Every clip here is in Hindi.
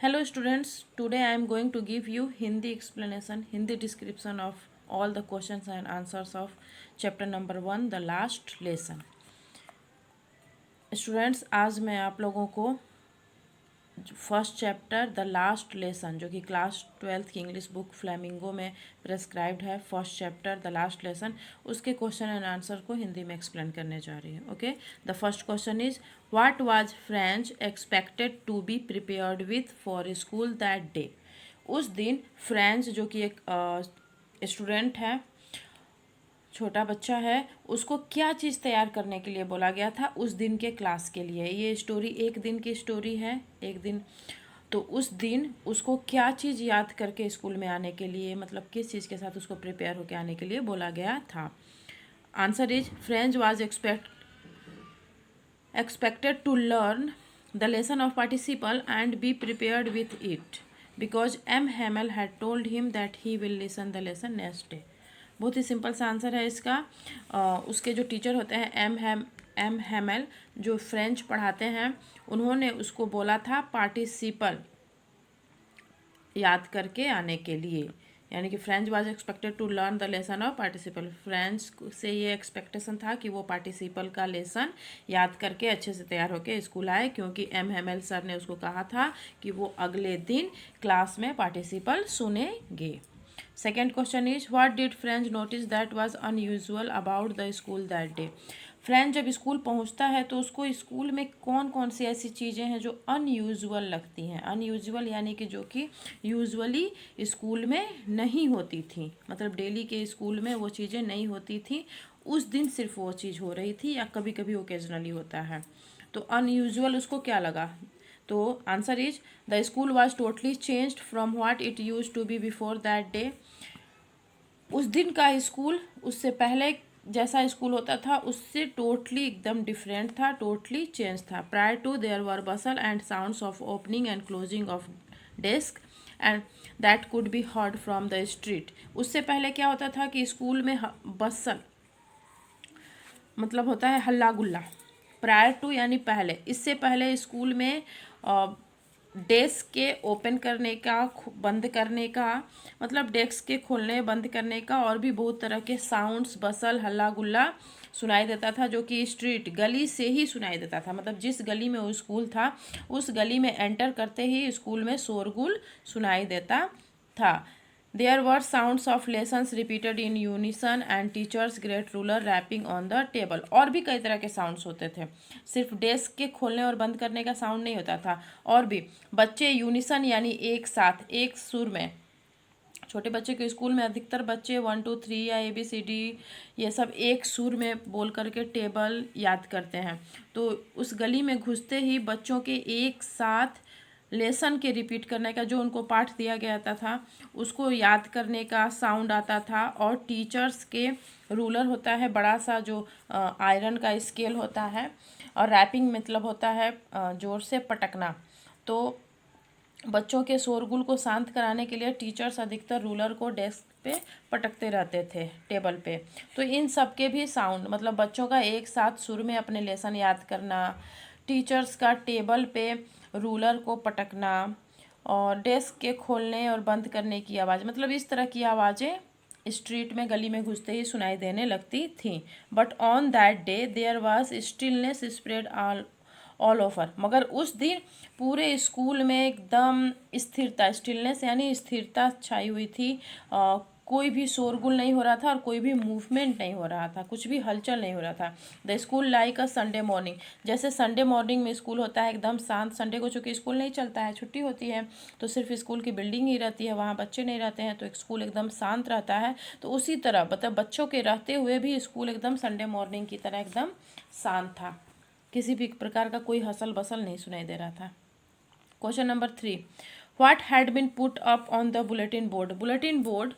Hello students, today I am going to give you Hindi explanation, Hindi description of all the questions and answers of chapter number 1, the last lesson. Students आज मैं आप लोगों को first chapter the last lesson जो कि क्लास 12th की इंग्लिश बुक फ्लैमिंगो में प्रेस्क्राइब्ड है, first chapter the last lesson, उसके क्वेश्चन एंड आंसर को हिंदी में एक्सप्लेन करने जा रही है। Okay, the first question is what was French expected to be prepared with for school that day. उस दिन फ्रेंच जो कि एक स्टूडेंट है, छोटा बच्चा है, उसको क्या चीज़ तैयार करने के लिए बोला गया था उस दिन के क्लास के लिए। ये स्टोरी एक दिन की स्टोरी है, एक दिन। तो उस दिन उसको क्या चीज़ याद करके स्कूल में आने के लिए, मतलब किस चीज़ के साथ उसको प्रिपेयर होकर आने के लिए बोला गया था। Answer is French was expected to learn the lesson of participle and be prepared with it because M. Hamel had told him that he will listen the lesson next day। बहुत ही सिंपल सा आंसर है इसका। उसके जो टीचर होते हैं एम हैमल, जो फ्रेंच पढ़ाते हैं, उन्होंने उसको बोला था पार्टिसिपल याद करके आने के लिए। यानी कि French was expected to learn the lesson of participle. French से ये एक्सपेक्टेशन था कि वो पार्टिसिपल का लेसन याद करके अच्छे से तैयार होकर स्कूल आए, क्योंकि एम हेमल सर ने उसको कहा था कि वो अगले दिन क्लास में पार्टिसिपल सुनेंगे। Second question is what did French notice that was unusual about the school that day. French जब स्कूल पहुंचता है तो उसको स्कूल में कौन कौन सी ऐसी चीज़ें हैं जो अनयूजुअल लगती हैं। अनयूजुअल यानी कि जो कि यूजुअली स्कूल में नहीं होती थी, मतलब डेली के स्कूल में वो चीज़ें नहीं होती थी, उस दिन सिर्फ वो चीज़ हो रही थी, या कभी कभी ओकेजनली होता है। तो अनयूजुअल उसको क्या लगा। तो answer is the school was totally changed from what it use to be before that day. उस दिन का स्कूल उससे पहले जैसा स्कूल होता था उससे टोटली एकदम डिफरेंट था, टोटली चेंज था। Prior to there were bustle and sounds of opening and closing of desk and that could be heard from the street. उससे पहले क्या होता था कि स्कूल में बसल मतलब होता है हल्ला गुल्ला। प्रायर टू यानी पहले, इससे पहले स्कूल में डेस्क के ओपन करने का, बंद करने का, मतलब डेस्क के खोलने बंद करने का, और भी बहुत तरह के साउंड्स, बसल, हल्ला गुल्ला सुनाई देता था, जो कि स्ट्रीट गली से ही सुनाई देता था। मतलब जिस गली में वो स्कूल था उस गली में एंटर करते ही स्कूल में शोरगुल सुनाई देता था। There were sounds of lessons repeated in unison and teachers great ruler rapping on the table। और भी कई तरह के साउंड्स होते थे, सिर्फ डेस्क के खोलने और बंद करने का साउंड नहीं होता था। और भी बच्चे यूनिसन यानी एक साथ, एक सुर में, छोटे बच्चे के स्कूल में अधिकतर बच्चे 1 2 3 या ABCD ये सब एक सुर में बोल करके टेबल याद करते हैं। तो उस गली में घुसते ही बच्चों के एक साथ लेसन के रिपीट करने का, जो उनको पाठ दिया गया था उसको याद करने का साउंड आता था। और टीचर्स के रूलर होता है बड़ा सा, जो आयरन का स्केल होता है, और रैपिंग मतलब होता है ज़ोर से पटकना। तो बच्चों के शोरगुल को शांत कराने के लिए टीचर्स अधिकतर रूलर को डेस्क पे पटकते रहते थे, टेबल पे। तो इन सब के भी साउंड, मतलब बच्चों का एक साथ सुर में अपने लेसन याद करना, टीचर्स का टेबल पे रूलर को पटकना, और डेस्क के खोलने और बंद करने की आवाज़, मतलब इस तरह की आवाज़ें स्ट्रीट में, गली में घुसते ही सुनाई देने लगती थी। But on that day there was stillness spread all over. मगर उस दिन पूरे स्कूल में एकदम स्थिरता, स्टिलनेस यानी स्थिरता छाई हुई थी। कोई भी शोरगुल नहीं हो रहा था और कोई भी मूवमेंट नहीं हो रहा था, कुछ भी हलचल नहीं हो रहा था। The school like a Sunday morning, जैसे संडे मॉर्निंग में स्कूल होता है एकदम शांत। संडे को चूँकि स्कूल नहीं चलता है, छुट्टी होती है, तो सिर्फ स्कूल की बिल्डिंग ही रहती है, वहाँ बच्चे नहीं रहते हैं, तो एक स्कूल एकदम शांत रहता है। तो उसी तरह मतलब बच्चों के रहते हुए भी स्कूल एकदम संडे मॉर्निंग की तरह एकदम शांत था, किसी भी प्रकार का कोई हसल बसल नहीं सुनाई दे रहा था। Question number 3, what had been put up on the bulletin board. Bulletin board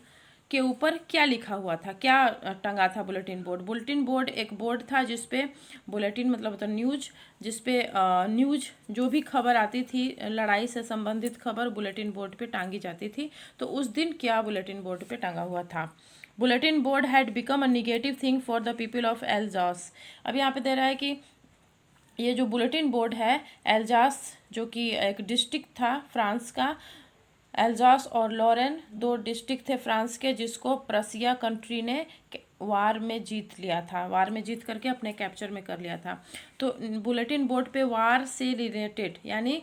के ऊपर क्या लिखा हुआ था, क्या टंगा था बुलेटिन बोर्ड। बुलेटिन बोर्ड एक बोर्ड था जिसपे बुलेटिन मतलब होता न्यूज, जिसपे न्यूज जो भी खबर आती थी, लड़ाई से संबंधित खबर बुलेटिन बोर्ड पे टांगी जाती थी। तो उस दिन क्या बुलेटिन बोर्ड पे टंगा हुआ था। Bulletin board had become a negative thing for the people of Alsace. अब यहाँ पे दे रहा है कि ये जो बुलेटिन बोर्ड है, एल्जास जो कि एक डिस्ट्रिक्ट था फ्रांस का, एल्जास और लॉरेन 2 डिस्ट्रिक्ट थे फ्रांस के, जिसको प्रसिया कंट्री ने वार में जीत लिया था, वार में जीत करके अपने कैप्चर में कर लिया था। तो बुलेटिन बोर्ड पे वार से रिलेटेड यानी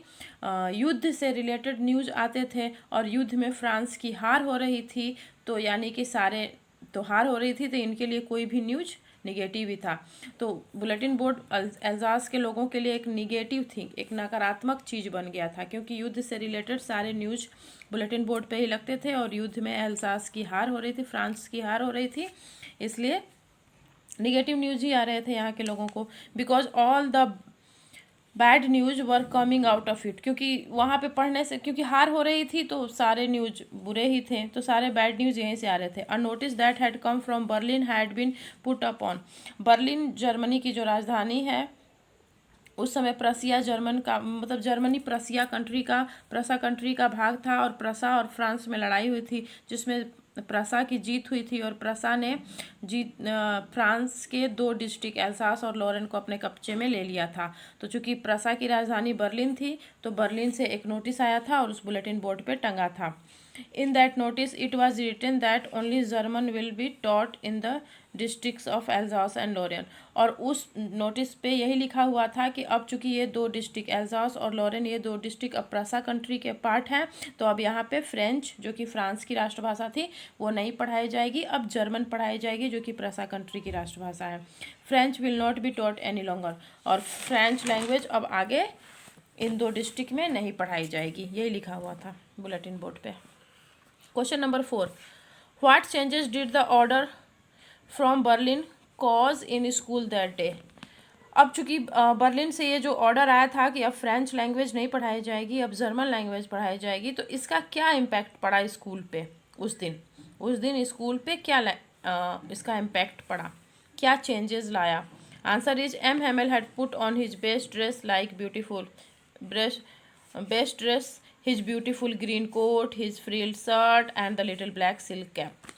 युद्ध से रिलेटेड न्यूज़ आते थे, और युद्ध में फ्रांस की हार हो रही थी, तो यानी कि सारे तो हार हो रही थी, तो इनके लिए कोई भी न्यूज़ निगेटिव ही था। तो बुलेटिन बोर्ड एल्जास के लोगों के लिए एक निगेटिव थी, एक नकारात्मक चीज़ बन गया था, क्योंकि युद्ध से रिलेटेड सारे न्यूज़ बुलेटिन बोर्ड पे ही लगते थे, और युद्ध में एल्जास की हार हो रही थी, फ्रांस की हार हो रही थी, इसलिए निगेटिव न्यूज़ ही आ रहे थे यहाँ के लोगों को। Because all the bad news were coming out of it, क्योंकि वहाँ पे पढ़ने से, क्योंकि हार हो रही थी तो सारे न्यूज़ बुरे ही थे, तो सारे बैड न्यूज़ यहीं से आ रहे थे। A notice that had come from Berlin had been put up on, Berlin Germany की जो राजधानी है, उस समय प्रसिया जर्मन का मतलब जर्मनी प्रसिया कंट्री का भाग था, और प्रसा और फ्रांस में लड़ाई हुई थी, जिसमें प्रसा की जीत हुई थी, और प्रसा ने फ्रांस के 2 डिस्ट्रिक्ट एल्सास और लॉरेन को अपने कब्जे में ले लिया था। तो चूंकि प्रसा की राजधानी बर्लिन थी, तो बर्लिन से एक नोटिस आया था और उस बुलेटिन बोर्ड पे टंगा था। In that notice, it was written that only German will be taught in the districts of Alsace and Lorraine। और उस नोटिस पे यही लिखा हुआ था कि अब चूंकि ये 2 डिस्ट्रिक्ट एल्जास और लॉरेन, ये 2 डिस्ट्रिक्ट अब प्रसा कंट्री के पार्ट हैं, तो अब यहाँ पे फ्रेंच जो कि फ्रांस की राष्ट्रभाषा थी वो नहीं पढ़ाई जाएगी, अब जर्मन पढ़ाई जाएगी जो कि प्रसा कंट्री की राष्ट्रभाषा है। French will not be taught any longer, और फ्रेंच लैंग्वेज अब आगे इन 2 डिस्ट्रिक्ट में नहीं पढ़ाई जाएगी, यही लिखा हुआ था बुलेटिन बोर्ड पे। Question number 4, what changes did the order from Berlin cause in school that day. अब चूंकि बर्लिन से ये जो ऑर्डर आया था कि अब फ्रेंच लैंग्वेज नहीं पढ़ाई जाएगी, अब जर्मन लैंग्वेज पढ़ाई जाएगी, तो इसका क्या इम्पैक्ट पड़ा स्कूल पे उस दिन स्कूल पे क्या इसका इम्पैक्ट पड़ा, क्या चेंजेस लाया। Answer is M Hamel had put on his best dress like beautiful best dress, his beautiful green coat, his frilled shirt and the little black silk cap,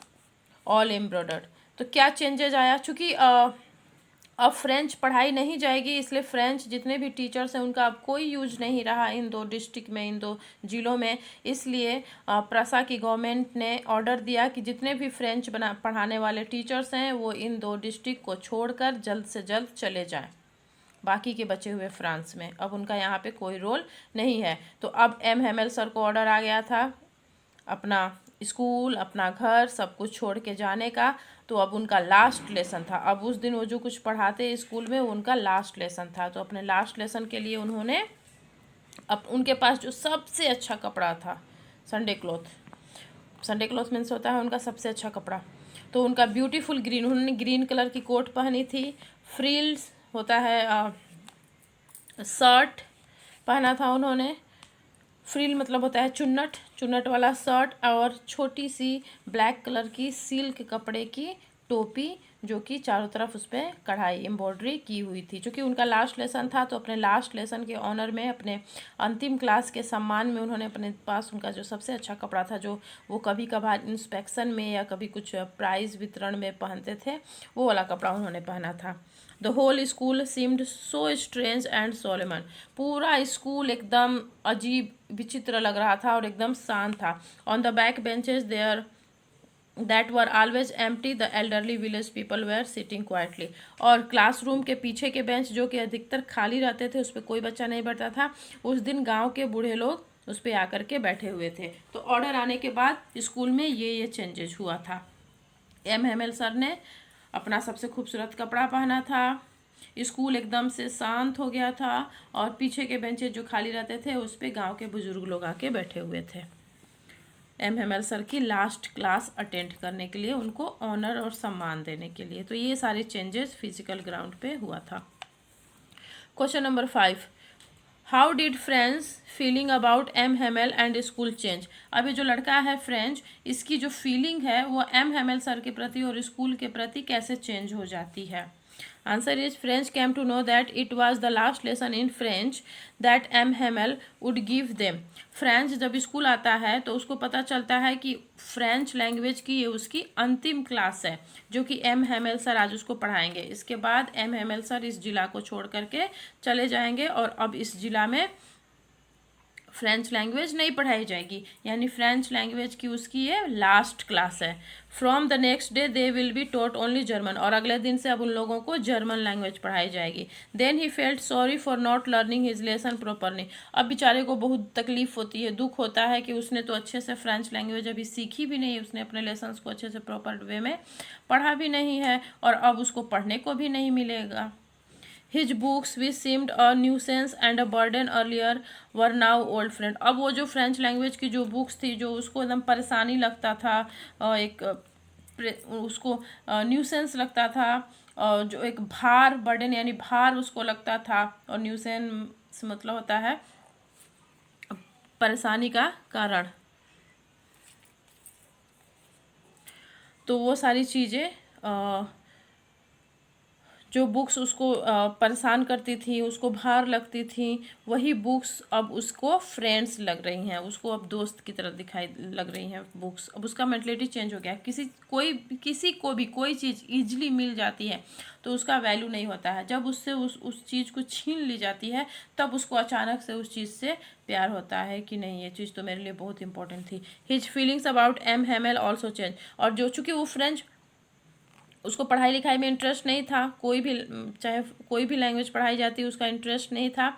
all embroidered। तो क्या चेंजेज आया, चूँकि अब फ्रेंच पढ़ाई नहीं जाएगी, इसलिए फ्रेंच जितने भी टीचर्स हैं उनका अब कोई यूज नहीं रहा इन 2 डिस्ट्रिक्ट में, इन 2 जिलों में। इसलिए प्रसा की गवर्नमेंट ने ऑर्डर दिया कि जितने भी फ्रेंच पढ़ाने वाले टीचर्स हैं वो इन 2 डिस्ट्रिक्ट को छोड़कर जल्द से जल्द चले जाएं बाकी के बचे हुए फ्रांस में, अब उनका यहाँ पे कोई रोल नहीं है। तो अब एम हेमेल सर को ऑर्डर आ गया था अपना स्कूल, अपना घर, सब कुछ छोड़ के जाने का, तो अब उनका लास्ट लेसन था। अब उस दिन वो जो कुछ पढ़ाते स्कूल में उनका लास्ट लेसन था, तो अपने लास्ट लेसन के लिए उन्होंने अब उनके पास जो सबसे अच्छा कपड़ा था, संडे क्लॉथ मीन्स होता है उनका सबसे अच्छा कपड़ा, तो उनका ब्यूटीफुल ग्रीन, उन्होंने ग्रीन कलर की कोट पहनी थी, फ्रिल्स होता है शर्ट पहना था उन्होंने, फ्रिल मतलब होता है चुन्नट वाला शर्ट, और छोटी सी ब्लैक कलर की सिल्क कपड़े की टोपी जो कि चारों तरफ उस पर कढ़ाई एम्ब्रॉयडरी की हुई थी। चूँकि उनका लास्ट लेसन था, तो अपने लास्ट लेसन के ऑनर में, अपने अंतिम क्लास के सम्मान में उन्होंने अपने पास उनका जो सबसे अच्छा कपड़ा था, जो वो कभी कभार इंस्पेक्शन में या कभी कुछ प्राइज़ वितरण में पहनते थे, वो वाला कपड़ा उन्होंने पहना था। The whole school seemed so strange and solemn, पूरा स्कूल एकदम अजीब विचित्र लग रहा था और एकदम शांत था। On the back benches there that were always empty the elderly village people were sitting quietly, और क्लासरूम के पीछे के बेंच जो कि अधिकतर खाली रहते थे, उस पर कोई बच्चा नहीं बैठता था, उस दिन गांव के बूढ़े लोग उस पर आकर के बैठे हुए थे। तो ऑर्डर आने के बाद स्कूल में ये चेंजेस हुआ था। एम हेमेल सर ने अपना सबसे खूबसूरत कपड़ा पहना था, स्कूल एकदम से शांत हो गया था, और पीछे के बेंचेज जो खाली रहते थे उस पर गाँव के बुजुर्ग लोग आके बैठे हुए थे एम हेमेल सर की लास्ट क्लास अटेंड करने के लिए, उनको ऑनर और सम्मान देने के लिए। तो ये सारे चेंजेस फिजिकल ग्राउंड पे हुआ था। Question number 5, how did French feeling about M Hamel and school change. अब ये जो लड़का है फ्रेंच, इसकी जो फीलिंग है वो एम हेमेल सर के प्रति और स्कूल के प्रति कैसे चेंज हो जाती है। Answer is French came to know that it was the last lesson in French that M. Hamel would give them. French जब स्कूल आता है तो उसको पता चलता है कि फ्रेंच लैंग्वेज की ये उसकी अंतिम क्लास है जो कि एम हेमल सर आज उसको पढ़ाएंगे। इसके बाद एम हेमल सर इस जिला को छोड़ करके चले जाएंगे और अब इस जिला में फ्रेंच लैंग्वेज नहीं पढ़ाई जाएगी, यानी फ्रेंच लैंग्वेज की उसकी ये लास्ट क्लास है। From the next day they will be taught only German, और अगले दिन से अब उन लोगों को जर्मन लैंग्वेज पढ़ाई जाएगी। Then he felt sorry for not learning his lesson properly. अब बेचारे को बहुत तकलीफ होती है, दुख होता है कि उसने तो अच्छे से फ्रेंच लैंग्वेज अभी सीखी भी नहीं, उसने अपने लेसन्स को अच्छे से प्रॉपर वे में पढ़ा भी नहीं है और अब उसको पढ़ने को भी नहीं मिलेगा। His books which seemed a nuisance and a burden earlier were now old friend। अब वो जो फ्रेंच लैंग्वेज की जो बुक्स थी जो उसको एकदम परेशानी लगता था, एक उसको न्यूसेंस लगता था, जो एक भार बर्डन यानी भार उसको लगता था, और न्यूसेंस मतलब होता है परेशानी का कारण। तो वो सारी चीज़ें जो बुक्स उसको परेशान करती थी, उसको भार लगती थी, वही बुक्स अब उसको फ्रेंड्स लग रही हैं, उसको अब दोस्त की तरह दिखाई लग रही हैं बुक्स। अब उसका मेंटलिटी चेंज हो गया। किसी को भी कोई चीज़ ईजिली मिल जाती है तो उसका वैल्यू नहीं होता है, जब उससे उस चीज़ को छीन ली जाती है तब उसको अचानक से उस चीज़ से प्यार होता है कि नहीं ये चीज़ तो मेरे लिए बहुत इंपॉर्टेंट थी। His feelings about M Hamel also change. और जो चूँकि वो फ्रेंच, उसको पढ़ाई लिखाई में इंटरेस्ट नहीं था, चाहे कोई भी लैंग्वेज पढ़ाई जाती उसका इंटरेस्ट नहीं था,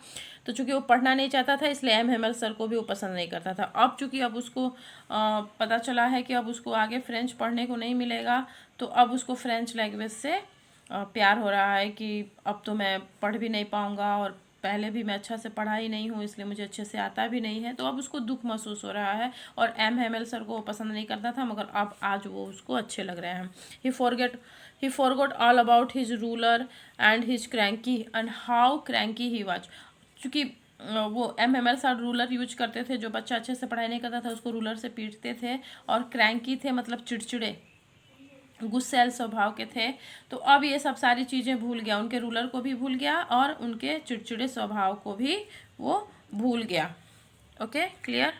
तो चूंकि वो पढ़ना नहीं चाहता था इसलिए एम हेमल सर को भी वो पसंद नहीं करता था। अब चूंकि अब उसको पता चला है कि अब उसको आगे फ्रेंच पढ़ने को नहीं मिलेगा, तो अब उसको फ्रेंच लैंग्वेज से प्यार हो रहा है कि अब तो मैं पढ़ भी नहीं पाऊँगा और पहले भी मैं अच्छा से पढ़ा ही नहीं हूँ इसलिए मुझे अच्छे से आता भी नहीं है, तो अब उसको दुख महसूस हो रहा है। और एम हेमल सर को वो पसंद नहीं करता था मगर अब आज वो उसको अच्छे लग रहे हैं। ही forgot all about his ruler and his cranky and how cranky he was. चूँकि वो M Hemal sir ruler use करते थे, जो बच्चा अच्छे से पढ़ाई नहीं करता था उसको रूलर से पीटते थे, और क्रैंकी थे मतलब चिड़चिड़े गुस्सैल स्वभाव के थे। तो अब ये सब सारी चीज़ें भूल गया, उनके रूलर को भी भूल गया और उनके चिड़चिड़े स्वभाव को भी वो भूल गया। Okay, clear.